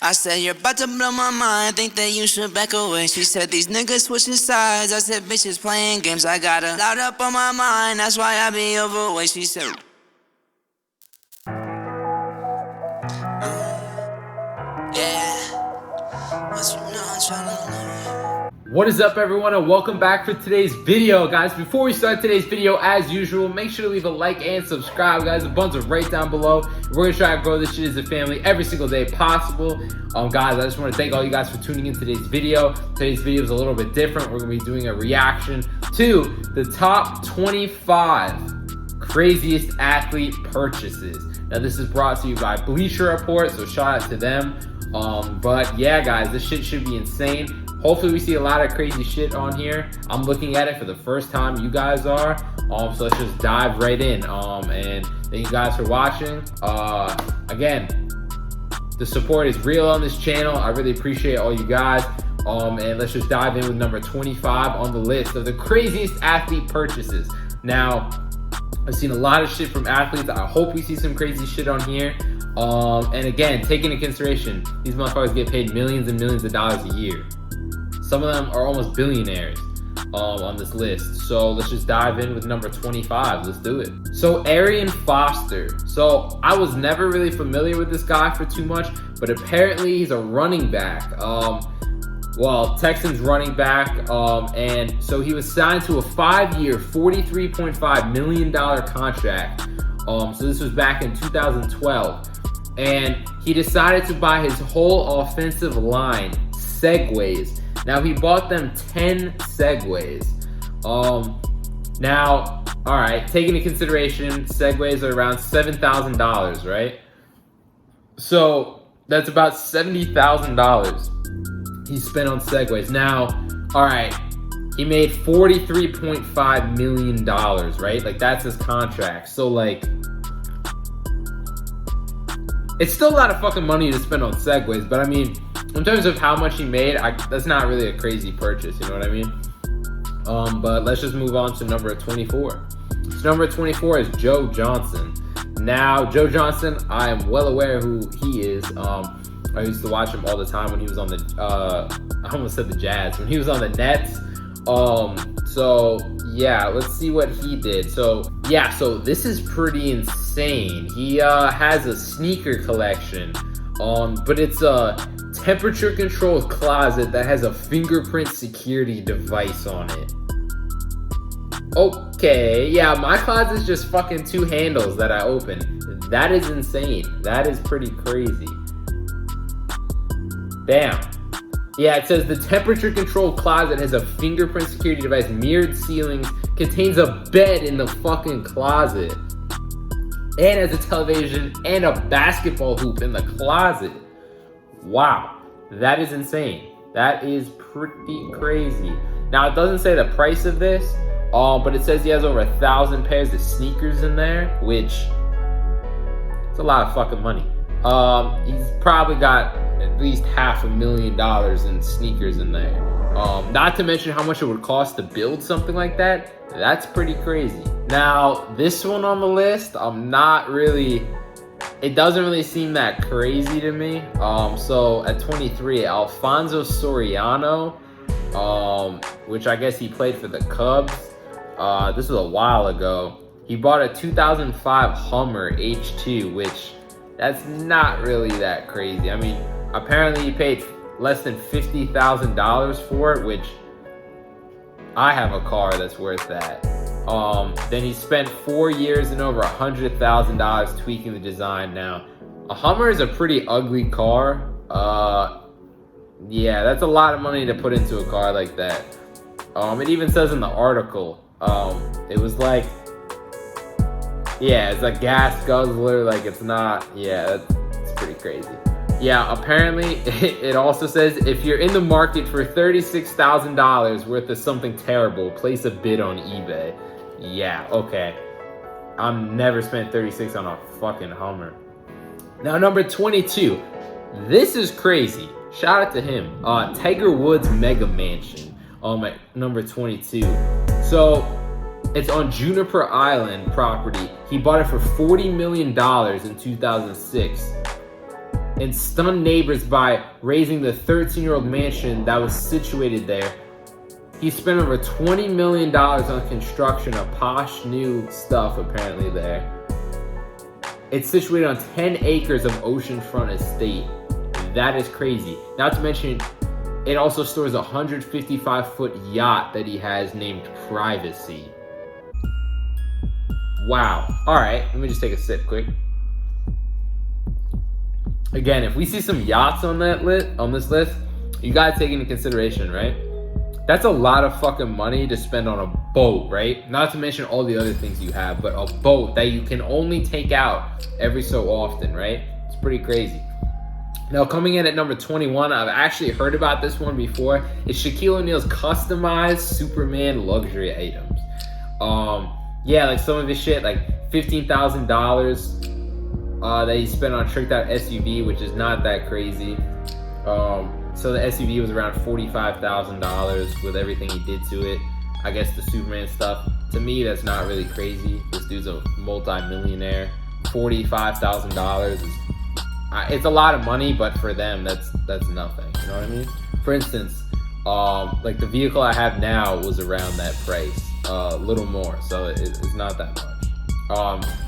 I said, you're about to blow my mind, think that you should back away. She said, these niggas switching sides. I said, bitches playing games. I got a lot up on my mind, that's why I be overweight. She said, yeah, but you know I'm tryna know. What is up, everyone, and welcome back for today's video, guys. Before we start today's video, as usual, make sure to leave a like and subscribe, guys. The buttons are right down below. We're gonna try to grow this shit as a family every single day possible. Guys, I just want to thank all you guys for tuning in today's video. Today's video is a little bit different. We're gonna be doing a reaction to the top 25 craziest athlete purchases. Now, this is brought to you by Bleacher Report, so shout out to them. But yeah, guys, this shit should be insane. Hopefully we see a lot of crazy shit on here. I'm looking at it for the first time, you guys are. So let's just dive right in. And thank you guys for watching. Again, the support is real on this channel. I really appreciate all you guys. And let's just dive in with number 25 on the list of the craziest athlete purchases. Now, I've seen a lot of shit from athletes. I hope we see some crazy shit on here. And again, take into consideration, these motherfuckers get paid millions and millions of dollars a year. Some of them are almost billionaires on this list. So let's just dive in with number 25. Let's do it. So Arian Foster. So I was never really familiar with this guy for too much, but apparently he's a running back. Well, Texans running back. And so he was signed to a 5-year, $43.5 million contract. So this was back in 2012. And he decided to buy his whole offensive line, Segways. Now, he bought them 10 Segways. Now, all right, taking into consideration, Segways are around $7,000, right? So that's about $70,000 he spent on Segways. Now, all right, he made $43.5 million, right? Like, that's his contract. So, like, it's still a lot of fucking money to spend on Segways, but I mean, in terms of how much he made, that's not really a crazy purchase, you know what I mean? But let's just move on to number 24. So number 24 is Joe Johnson. Now, Joe Johnson, I am well aware who he is. I used to watch him all the time when he was on the, I almost said the Jazz, when he was on the Nets. So yeah, let's see what he did. So yeah, so this is pretty insane. He has a sneaker collection, but it's a temperature controlled closet that has a fingerprint security device on it. Okay, yeah, my closet's just fucking 2 handles that I open. That is insane. That is pretty crazy. Damn. Yeah, it says the temperature controlled closet has a fingerprint security device, mirrored ceilings, contains a bed in the fucking closet, and has a television and a basketball hoop in the closet. Wow, that is insane. That is pretty crazy. Now, it doesn't say the price of this, but it says he has over 1,000 pairs of sneakers in there, which it's a lot of fucking money. He's probably got at least $500,000 in sneakers in there. Not to mention how much it would cost to build something like that. That's pretty crazy. Now, this one on the list, it doesn't really seem that crazy to me. So at 23, Alfonso Soriano, which I guess he played for the Cubs. This was a while ago. He bought a 2005 Hummer H2, which that's not really that crazy. I mean, apparently he paid less than $50,000 for it, which I have a car that's worth that. Then he spent 4 years and over $100,000 tweaking the design. Now, a Hummer is a pretty ugly car. Yeah, that's a lot of money to put into a car like that. It even says in the article, it was like, yeah, it's a gas guzzler, like it's not, yeah, it's pretty crazy. Yeah, apparently it also says if you're in the market for $36,000 worth of something terrible, place a bid on eBay. Yeah, okay. I'm never spent 36 on a fucking Hummer. Now, number 22. This is crazy. Shout out to him. Tiger Woods Mega Mansion. At number 22. So it's on Juniper Island property. He bought it for $40 million in 2006. and stunned neighbors by raising the 13-year-old mansion that was situated there. He spent over $20 million on construction of posh new stuff apparently there. It's situated on 10 acres of oceanfront estate. That is crazy. Not to mention, it also stores a 155-foot yacht that he has named Privacy. Wow. All right, let me just take a sip quick. Again, if we see some yachts on this list, you gotta take into consideration, right? That's a lot of fucking money to spend on a boat, right? Not to mention all the other things you have, but a boat that you can only take out every so often, right? It's pretty crazy. Now, coming in at number 21, I've actually heard about this one before. It's Shaquille O'Neal's customized Superman luxury items. Yeah, like some of his shit, like $15,000 that he spent on a tricked out SUV, which is not that crazy. So the SUV was around $45,000 with everything he did to it. I guess the Superman stuff, to me, that's not really crazy. This dude's a multi-millionaire. $45,000 is, it's a lot of money, but for them, that's nothing. You know what I mean? For instance, like the vehicle I have now was around that price, a little more, so it's not that much.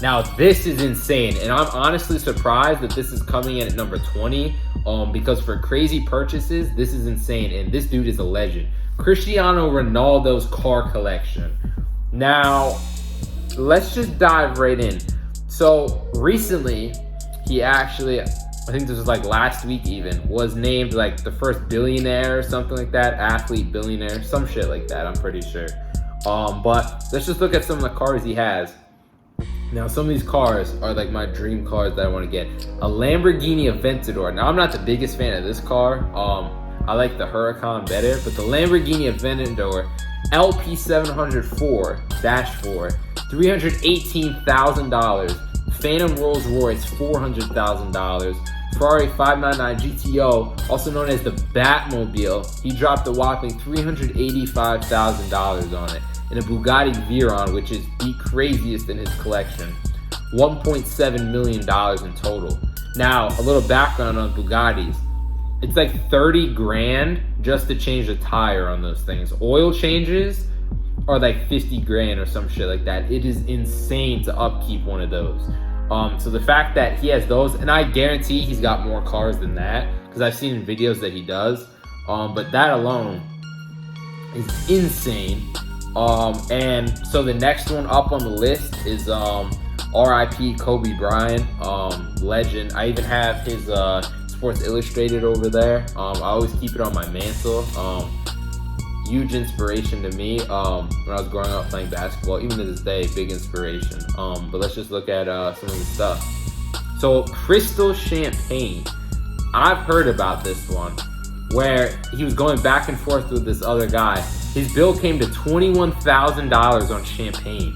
Now this is insane, and I'm honestly surprised that this is coming in at number 20. Because for crazy purchases, this is insane, and this dude is a legend. Cristiano Ronaldo's car collection. Now, let's just dive right in. So recently, he actually, I think this was like last week even, was named like the first billionaire or something like that, athlete billionaire, some shit like that, I'm pretty sure. But let's just look at some of the cars he has. Now, some of these cars are like my dream cars that I want to get. A Lamborghini Aventador. Now, I'm not the biggest fan of this car. I like the Huracan better, but the Lamborghini Aventador LP704-4, $318,000. Phantom Rolls Royce, $400,000. Ferrari 599 GTO, also known as the Batmobile. He dropped a whopping $385,000 on it. And a Bugatti Veyron, which is the craziest in his collection. $1.7 million in total. Now, a little background on Bugattis. It's like 30 grand just to change the tire on those things. Oil changes are like 50 grand or some shit like that. It is insane to upkeep one of those. So the fact that he has those, and I guarantee he's got more cars than that, because I've seen in videos that he does. But that alone is insane. And so the next one up on the list is R.I.P. Kobe Bryant, legend. I even have his Sports Illustrated over there. I always keep it on my mantle. Huge inspiration to me when I was growing up playing basketball. Even to this day, big inspiration. But let's just look at some of the stuff. So Crystal Champagne. I've heard about this one, where he was going back and forth with this other guy. His bill came to $21,000 on champagne.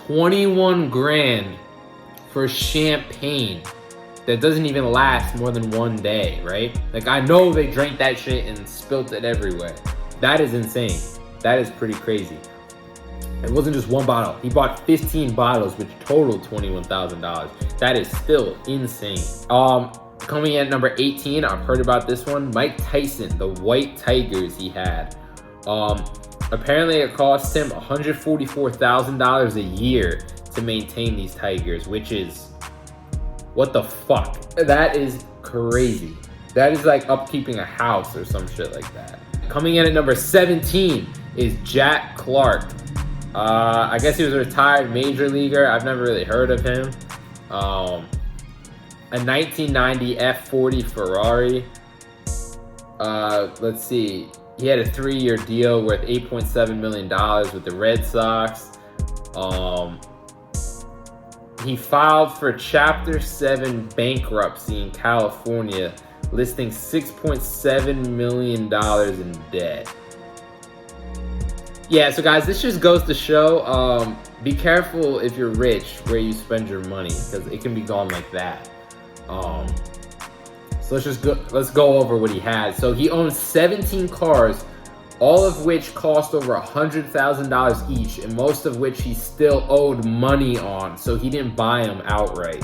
$21 grand for champagne that doesn't even last more than one day, right? Like, I know they drank that shit and spilt it everywhere. That is insane. That is pretty crazy. It wasn't just one bottle. He bought 15 bottles, which totaled $21,000. That is still insane. Coming in at number 18, I've heard about this one. Mike Tyson, the white tigers he had. Apparently it cost him $144,000 a year to maintain these tigers, which is, what the fuck? That is crazy. That is like upkeeping a house or some shit like that. Coming in at number 17 is Jack Clark. I guess he was a retired major leaguer. I've never really heard of him. A 1990 F40 Ferrari. Let's see. He had a 3-year deal worth $8.7 million with the Red Sox. He filed for Chapter 7 bankruptcy in California, listing $6.7 million in debt. Yeah, so guys, this just goes to show, be careful if you're rich where you spend your money, because it can be gone like that. So let's go over what he had. So he owns 17 cars all of which cost over $100,000 each, and most of which he still owed money on, so he didn't buy them outright.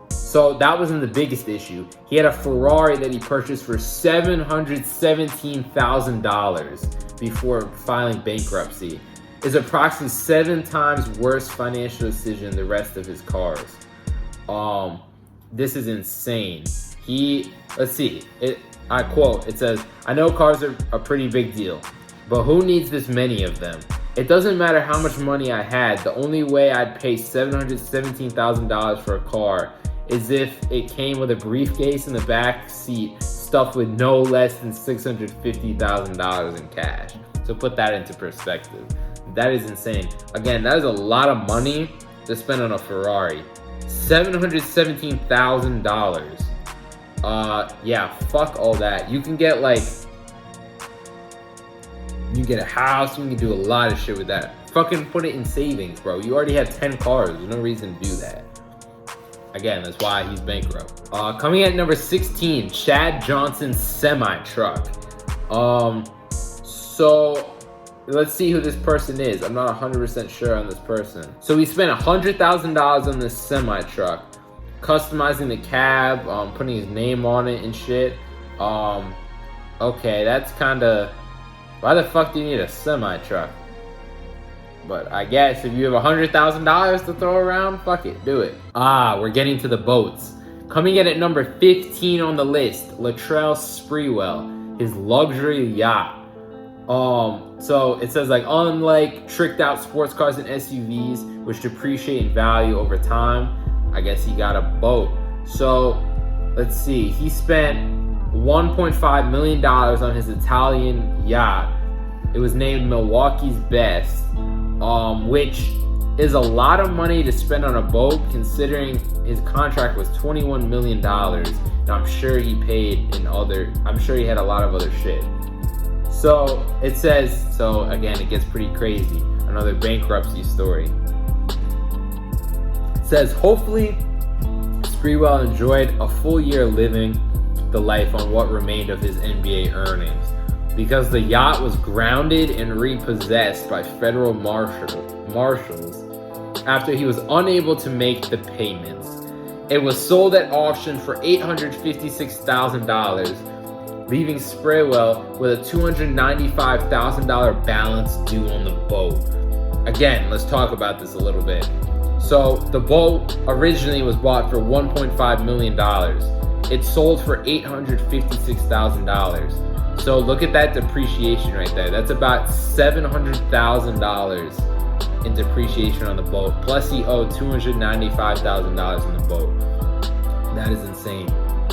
So that wasn't the biggest issue. He had a Ferrari that he purchased for $717,000 before filing bankruptcy. It's approximately 7 times worse financial decision than the rest of his cars. This is insane. Let's see. I quote, it says, "I know cars are a pretty big deal, but who needs this many of them? It doesn't matter how much money I had. The only way I'd pay $717,000 for a car is if it came with a briefcase in the back seat stuffed with no less than $650,000 in cash." So put that into perspective. That is insane. Again, that is a lot of money to spend on a Ferrari. $717,000. Yeah, fuck all that. You can get you get a house, you can do a lot of shit with that. Fucking put it in savings, bro. You already have 10 cars. There's no reason to do that. Again, that's why he's bankrupt. Coming at number 16, Chad Johnson's semi-truck. So let's see who this person is. I'm not 100% sure on this person. So he spent $100,000 on this semi-truck, customizing the cab, putting his name on it and shit. Okay, that's kinda... Why the fuck do you need a semi-truck? But I guess if you have $100,000 to throw around, fuck it, do it. We're getting to the boats. Coming in at number 15 on the list, Latrell Sprewell, his luxury yacht. So it says unlike tricked out sports cars and SUVs, which depreciate in value over time, I guess he got a boat. So let's see, he spent $1.5 million on his Italian yacht. It was named Milwaukee's Best, which is a lot of money to spend on a boat considering his contract was $21 million. And I'm sure he paid I'm sure he had a lot of other shit. So it says, again, it gets pretty crazy. Another bankruptcy story. It says, hopefully Sprewell enjoyed a full year living the life on what remained of his NBA earnings, because the yacht was grounded and repossessed by federal marshals after he was unable to make the payments. It was sold at auction for $856,000, leaving Sprewell with a $295,000 balance due on the boat. Again, let's talk about this a little bit. So the boat originally was bought for $1.5 million. It sold for $856,000. So look at that depreciation right there. That's about $700,000 in depreciation on the boat. Plus he owed $295,000 on the boat. That is insane.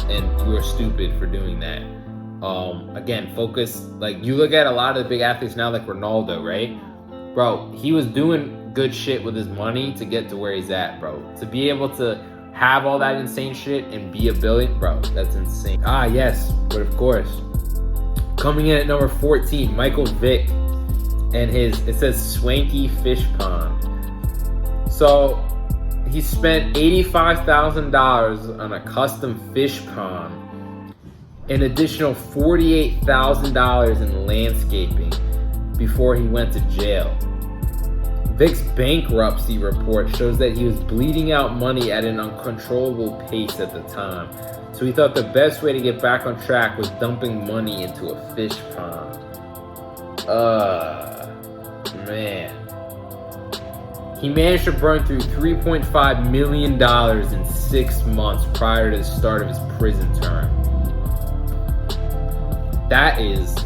And you are stupid for doing that. Again, focus. You look at a lot of the big athletes now, like Ronaldo, right? Bro, he was doing good shit with his money to get to where he's at, bro. To be able to have all that insane shit and be a billion, bro, that's insane. Yes, but of course. Coming in at number 14, Michael Vick and it says Swanky Fish Pond. So he spent $85,000 on a custom fish pond, an additional $48,000 in landscaping before he went to jail. Vick's bankruptcy report shows that he was bleeding out money at an uncontrollable pace at the time. So he thought the best way to get back on track was dumping money into a fish pond. Man. He managed to burn through $3.5 million in 6 months prior to the start of his prison term. That is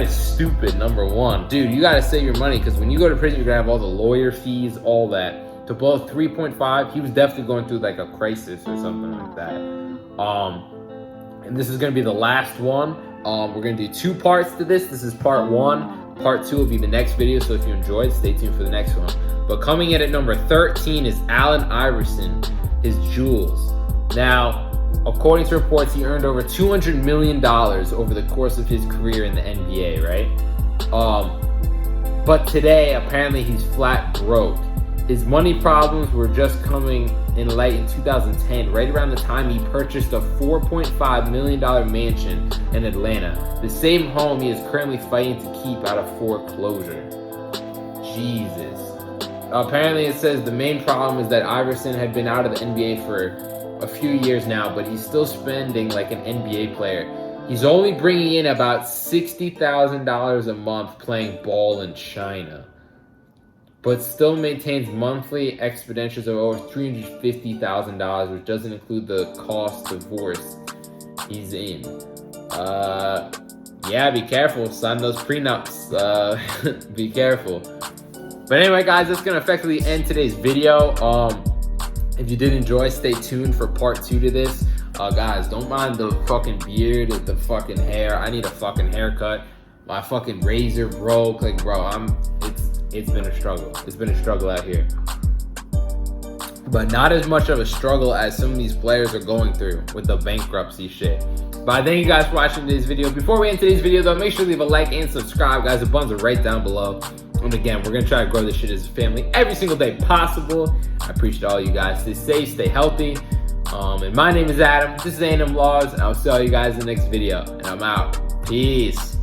stupid, number one. Dude, you gotta save your money, because when you go to prison, you're gonna have all the lawyer fees, all that. To blow 3.5, he was definitely going through a crisis or something like that. And this is gonna be the last one. We're gonna do 2 parts to this. This is part 1. Part 2 will be the next video, so if you enjoyed, stay tuned for the next one. But coming in at number 13 is Allen Iverson, his jewels. Now, according to reports, he earned over $200 million over the course of his career in the NBA, right? But today, apparently, he's flat broke. his money problems were just coming in light in 2010, right around the time he purchased a $4.5 million mansion in Atlanta, the same home he is currently fighting to keep out of foreclosure. Jesus. Apparently it says the main problem is that Iverson had been out of the NBA for a few years now, but he's still spending like an NBA player. He's only bringing in about $60,000 a month playing ball in China, but still maintains monthly expenditures of over $350,000, which doesn't include the cost divorce he's in. Yeah, be careful. Sign those prenups. Be careful. But anyway, guys, that's gonna effectively end today's video. If you did enjoy, stay tuned for part 2 to this. Guys, don't mind the fucking beard, the fucking hair. I need a fucking haircut. My fucking razor broke. Like, bro, it's been a struggle. It's been a struggle out here. But not as much of a struggle as some of these players are going through with the bankruptcy shit. But I thank you guys for watching today's video. Before we end today's video, though, make sure to leave a like and subscribe, guys. The buttons are right down below. And again, we're going to try to grow this shit as a family every single day possible. I appreciate all you guys. Stay safe, stay healthy. And my name is Adam. This is A&M Vlogs, and I'll see all you guys in the next video. And I'm out. Peace.